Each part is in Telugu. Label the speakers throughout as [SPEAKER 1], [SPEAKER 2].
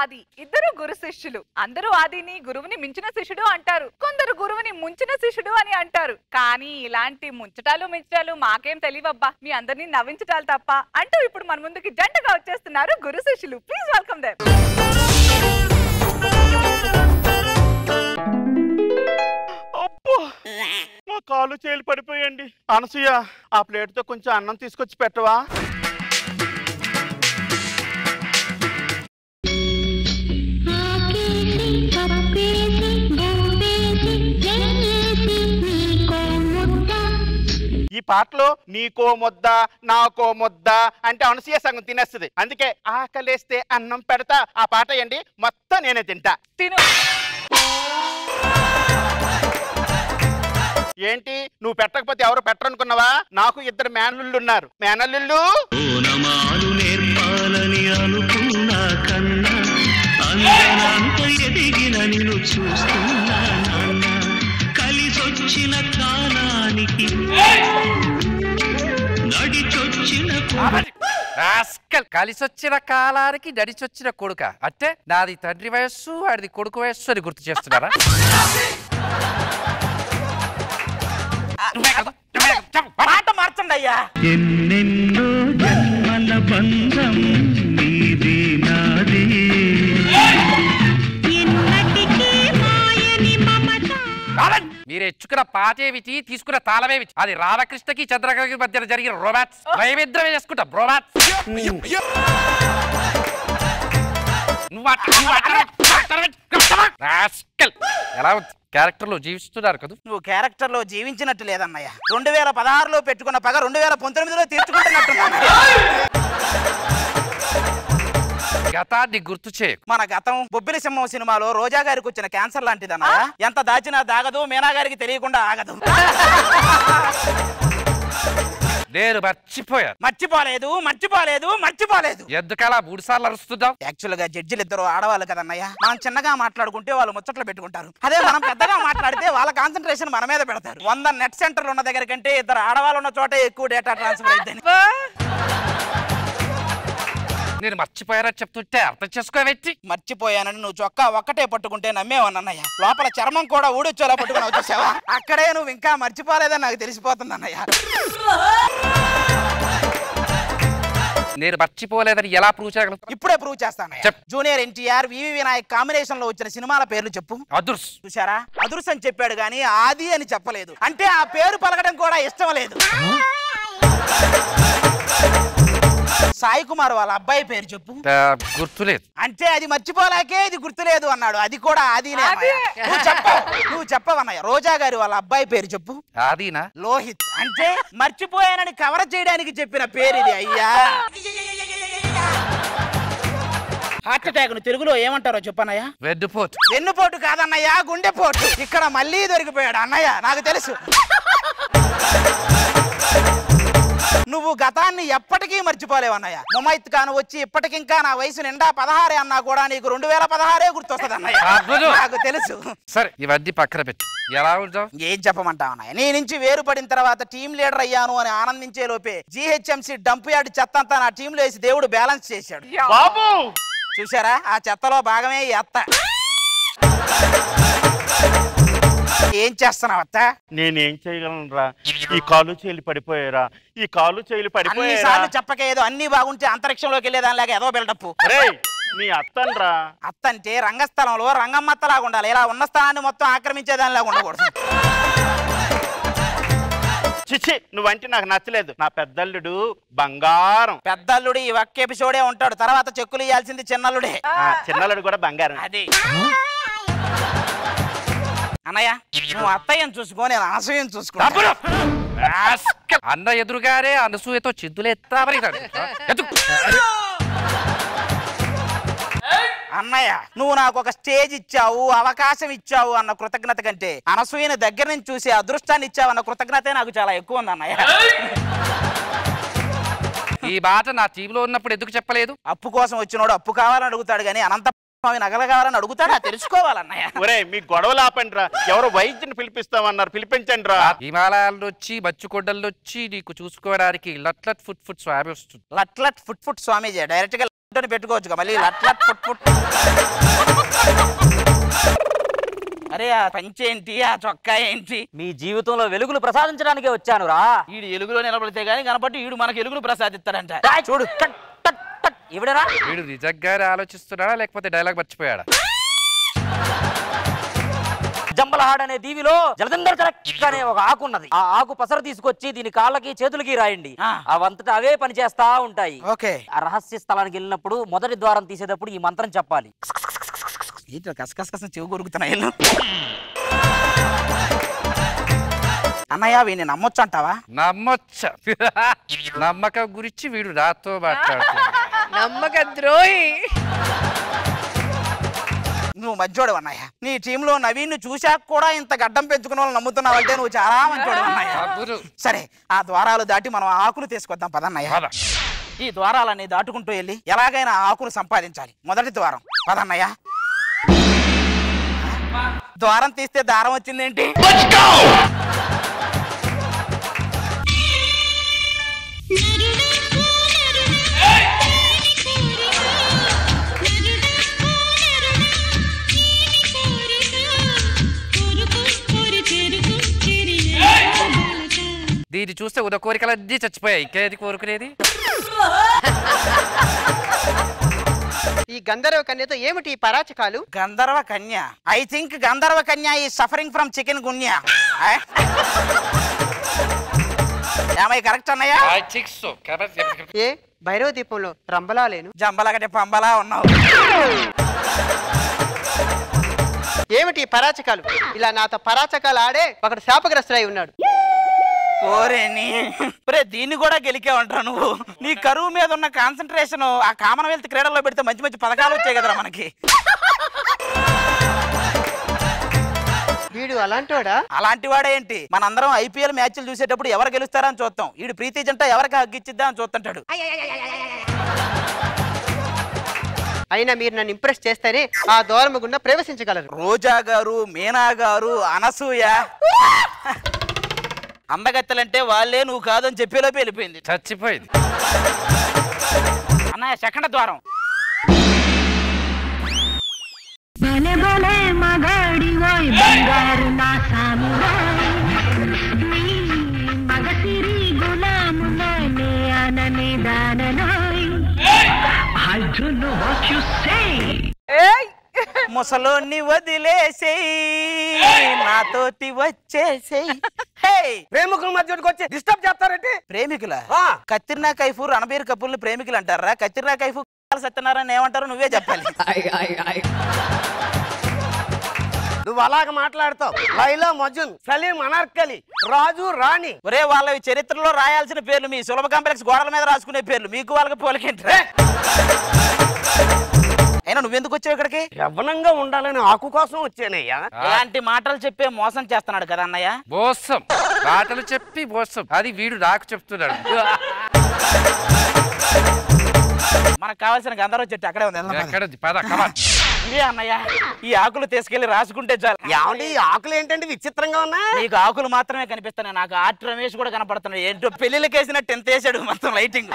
[SPEAKER 1] ఆది ఇద్దరు గురు శిష్యులు. అందరూ ఆదిని గురువుని మించిన శిష్యుడు అంటారు. కొందరు గురువుని ముంచిన శిష్యుడు అని అంటారు. కానీ ఇలాంటి ముంచటాలు మించటాలు మాకేం తెలియవబ్బా, మీ అందరినీ నవ్వించటాలు తప్ప అంటూ ఇప్పుడు మన ముందుకి జంటగా వచ్చేస్తున్నారు గురు శిష్యులు. Please welcome them.
[SPEAKER 2] మా కాలు చేలు పడిపోయండి. అనసూయ, ఆ ప్లేట్ తో కొంచెం అన్నం తీసుకొచ్చి పెట్టవా? ఈ పాటలో నీకో ముద్ద నాకో ముద్ద అంటే అనసూయ సగం తినేస్తుంది. అందుకే ఆకలేస్తే అన్నం పెడతా ఆ పాట ఏంటి మొత్తం నేనే తింటా.
[SPEAKER 1] తిను.
[SPEAKER 2] ఏంటి నువ్వు పెట్టకపోతే ఎవరు పెట్టరనుకున్నావా? నాకు ఇద్దరు మేనల్లుళ్ళు ఉన్నారు. మేనల్లుళ్ళు నేర్పాలని అనుకున్నా కన్నా ఎదిగిన నిన్ను చూస్తున్నా కలిసొచ్చిన కాలానికి నడిచొచ్చిన
[SPEAKER 3] కలిసొచ్చిన కాలానికి నడిచొచ్చిన కొడుక అంటే నాది తండ్రి వయస్సు వాడిది కొడుకు వయస్సు అని గుర్తు చేస్తున్నారా?
[SPEAKER 2] పాట మార్చండి అయ్యా.
[SPEAKER 4] ఎన్నెన్నో జన్మల బంధం నీది నాది
[SPEAKER 3] మీరు ఎచ్చుకున్న పాటేమిటి తీసుకున్న తాళమేమిటి? అది రామకృష్ణకి చంద్రకళకి మధ్య జరిగిన రొమాన్స్. నైవేద్యమే చేసుకుంటా బ్రోమాన్స్. ఎలా ఉంది? క్యారెక్టర్ లో జీవిస్తున్నారు కదా?
[SPEAKER 5] నువ్వు క్యారెక్టర్ లో జీవించినట్టు లేదన్నయ్య. 2016లో పెట్టుకున్న పగ 2019లో తీర్చుకుంటున్నట్టు.
[SPEAKER 3] గతాన్ని గుర్తు చేయ.
[SPEAKER 5] మన గతం బొబ్బిలి సింహం సినిమాలో రోజా గారికి వచ్చిన క్యాన్సర్ లాంటిదన్నయ్య. ఎంత దాచినా దాగదు, మీనా గారికి తెలియకుండా ఆగదు.
[SPEAKER 3] నేను మర్చిపోయాను.
[SPEAKER 5] మర్చిపోలేదు మర్చిపోలేదు మర్చిపోలేదు.
[SPEAKER 3] ఎందుకలా 3 సార్లు అరుస్తున్నావు?
[SPEAKER 5] యాక్చువల్ గా జడ్జిలు ఇద్దరు ఆడవాళ్ళు కదన్నయ్య. మనం చిన్నగా మాట్లాడుకుంటే వాళ్ళు ముచ్చట్లు పెట్టుకుంటారు. అదే మనం పెద్దగా మాట్లాడితే వాళ్ళ కాన్సన్ట్రేషన్ మన మీద పెడతారు. 100 నెట్ సెంటర్లు ఉన్న దగ్గర కంటే ఇద్దరు ఆడవాళ్ళు ఉన్న చోట ఎక్కువ డేటా ట్రాన్స్ఫర్ అయిందని.
[SPEAKER 3] నేను మర్చిపోయానని చెప్తుంటే అర్థం చేసుకోవేంటి?
[SPEAKER 5] మర్చిపోయానని నువ్వు చొక్కా ఒక్కటే పట్టుకుంటే నమ్మేవన్నయ్య. లోపల చర్మం కూడా ఊడొచ్చేలా పట్టుకుని వచ్చేసావా? అక్కడే నువ్వు ఇంకా మర్చిపోలేదని నాకు తెలిసిపోతుంది అన్నయ్య.
[SPEAKER 3] నేను మర్చిపోలేదని ఎలా ప్రూవ్ చేయగలను?
[SPEAKER 5] ఇప్పుడే ప్రూవ్ చేస్తాను. జూనియర్ ఎన్టీఆర్ వివి వినాయక్ కాంబినేషన్ లో వచ్చిన సినిమాల పేర్లు చెప్పు.
[SPEAKER 3] అదుర్స్.
[SPEAKER 5] చూసారా, అదుర్స్ అని చెప్పాడు గానీ ఆది అని చెప్పలేదు. అంటే ఆ పేరు పలకడం కూడా ఇష్టం లేదు. సాయి కుమార్ వాళ్ళ అబ్బాయి పేరు చెప్పు.
[SPEAKER 3] గుర్తులేదు.
[SPEAKER 5] అంటే అది మర్చిపోలేకే ఇది గుర్తులేదు అన్నాడు. అది కూడా ఆదినే. నువ్వు చెప్పవన్నయ్య. రోజా గారి వాళ్ళ అబ్బాయి పేరు చెప్పు.
[SPEAKER 3] ఆదినా?
[SPEAKER 5] లోహిత్. అంటే మర్చిపోయానని కవర్ చేయడానికి చెప్పిన పేరు ఇది అయ్యా. హార్ట్ అటాక్ ను తెలుగులో ఏమంటారో చెప్పన్నయ్య?
[SPEAKER 3] వెన్నుపోటు.
[SPEAKER 5] వెన్నుపోటు కాదన్నయ్య, గుండెపోటు. ఇక్కడ మళ్ళీ దొరికిపోయాడు అన్నయ్య, నాకు తెలుసు. నువ్వు గతాన్ని ఎప్పటికీ మర్చిపోలేవన్నయ్య. ముమైత్ ఖాన్ వచ్చి ఇప్పటికింకా నా వయసు నిండా 16 అన్నా కూడా నీకు 2016 గుర్తొస్తుంది అన్నయ్య, నాకు తెలుసు.
[SPEAKER 3] సరే ఇవన్నీ పక్కన పెట్టి ఎలా ఉంటావు?
[SPEAKER 5] ఏం చెప్పమంటావు అన్నయ్య? నీ నుంచి వేరుపడిన తర్వాత టీం లీడర్ అయ్యాను అని ఆనందించే లోపే జీహెచ్ఎంసీ డంప్ యార్డ్ చెత్త అంతా నా టీంలో వేసి దేవుడు బ్యాలెన్స్ చేశాడు.
[SPEAKER 2] బాబు
[SPEAKER 5] చూసారా, ఆ చెత్తలో భాగమే ఎత్త. ఏం చేస్తున్నావు అత్త?
[SPEAKER 2] నేనేం చేయగలను రా? ఈ కాలు చేలు పడిపోయారా? ఈ కాలు చేలు పడిపోయారా?
[SPEAKER 5] చెప్పకేదో అన్ని బాగుంటే అంతరిక్షంలోకి వెళ్ళేదానిలాగా ఏదో బిల్డప్.
[SPEAKER 2] నీ అత్తన్రా.
[SPEAKER 5] అత్త అంటే రంగస్థలంలో రంగమ్మత్తలాగా ఉండాలి. ఇలా ఉన్న స్థానాన్ని మొత్తం ఆక్రమించేదానిలాగా ఉండకూడదు.
[SPEAKER 2] చిచ్చి, నువ్వంటే నాకు నచ్చలేదు. నా పెద్దల్లుడు బంగారం.
[SPEAKER 5] పెద్దల్లుడు ఈ ఒక్క ఎపిసోడే ఉంటాడు, తర్వాత చెక్కులు ఇవ్వాల్సింది చిన్నల్లుడే.
[SPEAKER 2] చిన్నల్లుడు కూడా బంగారం.
[SPEAKER 5] అది అన్నయ్య, నువ్వు అత్తయ్యను చూసుకో, నేను అనసూయను చూసుకో.
[SPEAKER 3] అన్న ఎదురుగానే అనసూయతో చిందులు ఎత్తామని.
[SPEAKER 5] అన్నయ్య, నువ్వు నాకు ఒక స్టేజ్ ఇచ్చావు, అవకాశం ఇచ్చావు అన్న కృతజ్ఞత కంటే అనసూయని దగ్గర నుంచి చూసి అదృష్టాన్ని ఇచ్చావు అన్న కృతజ్ఞతే నాకు చాలా ఎక్కువ ఉంది అన్నయ్య.
[SPEAKER 3] ఈ మాట నా టీంలో ఉన్నప్పుడు ఎందుకు చెప్పలేదు?
[SPEAKER 5] అప్పు కోసం వచ్చినోడు అప్పు కావాలని అడుగుతాడు గానీ అనంత నగలు కావాలని అడుగుతాడా? తెలుసుకోవాలన్నయ్య.
[SPEAKER 2] ఒరే, మీ గొడవలు ఆపండి రా. ఎవరు వైద్యుని పిలిపిస్తామన్నారు, పిలిపించండి రా.
[SPEAKER 3] హిమాలయాల్లో వచ్చి మచ్చుకొండల్లో వచ్చి నీకు చూసుకోవడానికి లట్లట్ ఫుట్ ఫుట్ స్వామి వస్తుంది.
[SPEAKER 5] లట్లట్ ఫుట్ ఫుట్ స్వామీజీ డైరెక్ట్ గా పెట్టుకోవచ్చు మళ్ళీ లట్ పుట్ పుట్. అరే ఆ పంచేంటి, ఆ చొక్కా ఏంటి?
[SPEAKER 6] మీ జీవితంలో వెలుగులు ప్రసాదించడానికే వచ్చాను రా.
[SPEAKER 5] ఈడు ఎలుగులో నిలబడితే గానీ కనపట్టి ఈడు మనకు ఎలుగులు ప్రసాదిస్తాడంట. చూడు
[SPEAKER 6] ఇవిడరా
[SPEAKER 3] వీడు నిజంగానే ఆలోచిస్తున్నాడా లేకపోతే డైలాగ్ మర్చిపోయాడా?
[SPEAKER 6] జంబలహాడ్ అనే దీవిలో జలదంధర్ కరెక్ట్ అనే ఒక ఆకు ఉన్నది. ఆ ఆకు పసర తీసుకొచ్చి దీని కాళ్ళకి చేతులకి రాయండి, అవంతటా అవే పని చేస్తా ఉంటాయి.
[SPEAKER 5] ఓకే.
[SPEAKER 6] ఆ రహస్య స్థలానికి వెళ్ళినప్పుడు మొదటి ద్వారం తీసేటప్పుడు ఈ మంత్రం చెప్పాలి.
[SPEAKER 5] కసకస చెవి కొరుకుతున్నాయి. అన్నయ్య వీడిని నమ్మొచ్చు అంటావా?
[SPEAKER 3] నమ్మొచ్చ. నమ్మకం గురించి వీడు నాతో మాట్లాడుతున్నాడు.
[SPEAKER 1] నమ్మక ద్రోహి.
[SPEAKER 5] నువ్వు మధ్యోడు అన్నయ్య. నీ టీంలో నవీన్ చూశాక కూడా ఇంత గడ్డం పెంచుకున్న వాళ్ళు నమ్ముతున్నావంటే నువ్వు చాలా మంచోడు అన్నయ్య. సరే ఆ ద్వారాలు దాటి మనం ఆకులు తీసుకొద్దాం పదన్నయ్య. ఈ ద్వారాలన్నీ దాటుకుంటూ వెళ్ళి ఎలాగైనా ఆకులు సంపాదించాలి. మొదటి ద్వారం పదన్నయ్య. ద్వారం తీస్తే దారం వచ్చిందేంటి?
[SPEAKER 3] దీన్ని చూస్తే ఉన్న కోరికలన్నీ చచ్చిపోయాయి, ఇంకేది కోరుకునేది?
[SPEAKER 7] ఈ గంధర్వ కన్యతో ఏమిటి పరాచకాలు?
[SPEAKER 5] గంధర్వ కన్య. ఐ థింక్ గంధర్వ కన్య ఈ సఫరింగ్ ఫ్రమ్ చికెన్ గున్యా. కరెక్ట్ అన్నయ్య?
[SPEAKER 7] ఏ భైరవ దీపంలో రంబలా లేను,
[SPEAKER 5] జంబలగటే పంబలా ఉన్నావు.
[SPEAKER 7] ఏమిటి పరాచకాలు? ఇలా నాతో పరాచకాలు ఆడే ఒకడు శాపగ్రస్తుడై ఉన్నాడు.
[SPEAKER 5] ఒరే దీన్ని కూడా గెలికే ఉంటావు నువ్వు. నీ కరువు మీద ఉన్న కాన్సన్ట్రేషన్ ఆ కామన్వెల్త్ క్రీడల్లో పెడితే మంచి మంచి పథకాలు వచ్చాయి కదరా మనకి.
[SPEAKER 7] వీడు అలాంటివాడా?
[SPEAKER 5] అలాంటి వాడేంటి? మనందరం ఐపీఎల్ మ్యాచ్లు చూసేటప్పుడు ఎవరు గెలుస్తారా అని చూస్తాం. వీడు ప్రీతి జంట ఎవరికి హగ్గిచ్చిద్దా అని చూస్తుంటాడు.
[SPEAKER 7] అయినా మీరు నన్ను ఇంప్రెస్ చేస్తేనే ఆ దూరం గుండా ప్రవేశించగలరు.
[SPEAKER 5] రోజా గారు, మీనా గారు, అనసూయ అందగత్తెలంటే వాళ్ళే, నువ్వు కాదని చెప్పేలోపు వెళ్ళిపోయింది,
[SPEAKER 3] చచ్చిపోయింది.
[SPEAKER 5] అన్నయ్య సెకండ్ ద్వారం.
[SPEAKER 8] భలే భలే మగాడి ఓయ్ బంగారు నా సామురాయ్, నీ మగసిరి గులాములోనే అనని దాననాయ్. I don't know what you say.
[SPEAKER 5] ముసలోన్ని వదిలేసేయ్, నాతోటి వచ్చేసేయ్.
[SPEAKER 6] ప్రేమికుల మధ్యకి వచ్చి డిస్టర్బ్ చేస్తారంటే
[SPEAKER 5] ప్రేమికుల కత్రినా కైఫ్, రణబీర్ కపూర్ ప్రేమికులు అంటారా? కత్రినా కైఫ్ సత్యనారాయణ ఏమంటారు నువ్వే చెప్పాలి.
[SPEAKER 6] నువ్వు అలాగ మాట్లాడతావు. లైలా మజ్నున్, సలీం అనార్కలి, రాజు రాణి.
[SPEAKER 5] ఒరే వాళ్ళవి చరిత్రలో రాయాల్సిన పేర్లు, మీ సులభ కాంప్లెక్స్ గోడల మీద రాసుకునే పేర్లు. మీకు వాళ్ళకి పోలికేంటి? అయినా నువ్వెందుకు వచ్చావు ఇక్కడికి?
[SPEAKER 6] యవ్వనంగా ఉండాలని ఆకు కోసం వచ్చానయ్యా.
[SPEAKER 5] ఇలాంటి మాటలు చెప్పే మోసం చేస్తున్నాడు కదా అన్నయ్య.
[SPEAKER 3] మోసం మాటలు చెప్పి మోసం, అది వీడు నాకు చెప్తున్నాడు.
[SPEAKER 5] మనకు కావాల్సిన గంధర్వ చెట్టు అక్కడే ఉంది. ఇదే అన్నయ్య, ఈ ఆకులు తీసుకెళ్లి రాసుకుంటే చాలు.
[SPEAKER 6] ఏమండి ఈ ఆకులు ఏంటంటే విచిత్రంగా ఉన్నా?
[SPEAKER 5] నీకు ఆకులు మాత్రమే కనిపిస్తున్నాయి, నాకు ఆర్ట్ రమేష్ కూడా కనపడుతున్నాడు. ఏంటో పెళ్లిళ్ళకి వేసినట్టు ఎంత వేసాడు మొత్తం లైటింగ్.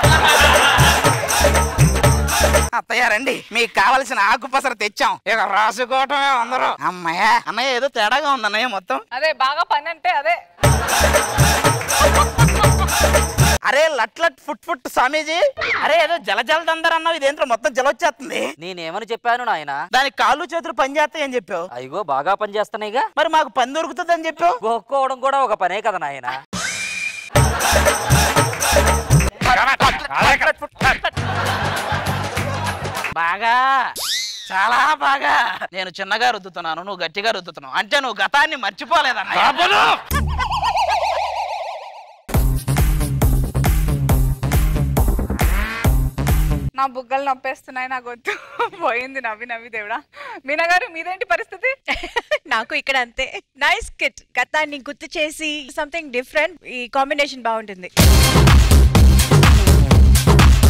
[SPEAKER 5] అత్తయ్య రండి, మీకు కావలసిన ఆకు పసర తెచ్చాం, ఇక రాసుకోవటమే అందరూ. అమ్మయ్య అన్నయ్య ఏదో తేడాగా ఉంది అన్నయ్య మొత్తం.
[SPEAKER 1] అదే బాగా పని అంటే అదే.
[SPEAKER 5] అరే లట్ లట్ ఫుట్ ఫుట్ స్వామీజీ, అరే ఏదో జలదందర్ అన్నావు, ఇదేంటో మొత్తం జలొచ్చేస్తుంది.
[SPEAKER 6] నేనేమని చెప్పాను నాయన?
[SPEAKER 5] దానికి కాళ్ళు చేతులు పని చేస్తాయి అని చెప్పావు.
[SPEAKER 6] అయ్యో బాగా పని చేస్తున్నాయిగా.
[SPEAKER 5] మరి మాకు పని దొరుకుతుంది అని చెప్పావు.
[SPEAKER 6] గోక్కోవడం కూడా ఒక పనే కదా నాయన.
[SPEAKER 5] బాగా చాలా బాగా. నేను చిన్నగా రుద్దుతున్నాను, నువ్వు గట్టిగా రుద్దుతున్నావు అంటే నువ్వు గతాన్ని మర్చిపోలేదన్న.
[SPEAKER 1] నా బుగ్గలు నొప్పేస్తున్నాయి, నాకు వద్దు. పోయింది నవ్వి నవ్వి దేవుడా. మీనా గారు మీదేంటి పరిస్థితి?
[SPEAKER 9] నాకు ఇక్కడ అంతే. నైస్ కిట్, గతాన్ని గుర్తు చేసి సంథింగ్ డిఫరెంట్. ఈ కాంబినేషన్ బాగుంటుంది.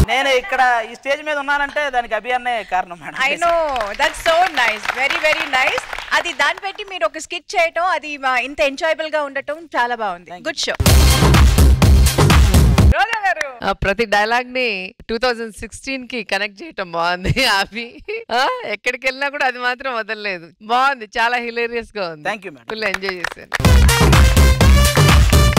[SPEAKER 5] నేను ఇక్కడ ఈ స్టేజ్ మీద ఉన్నానంటే దానికి అభి అన్నే కారణం madam.
[SPEAKER 9] I know, that's so nice, very very nice. అది దాన్ని పెట్టి మీరు ఒక స్కిట్ చేయటం, అది ఇంత ఎంజాయబుల్ గా ఉండటం చాలా బాగుంది. Good show.
[SPEAKER 1] రోజా గారు
[SPEAKER 10] ప్రతి డైలాగ్ ని 2016 కి కనెక్ట్ చేయటం బాగుంది. అవి ఎక్కడికి వెళ్ళినా కూడా అది మాత్రం వదలలేదు. బాగుంది, చాలా హిలేరియస్ గా ఉంది.
[SPEAKER 5] Thank you madam.
[SPEAKER 10] Full enjoy చేశాను.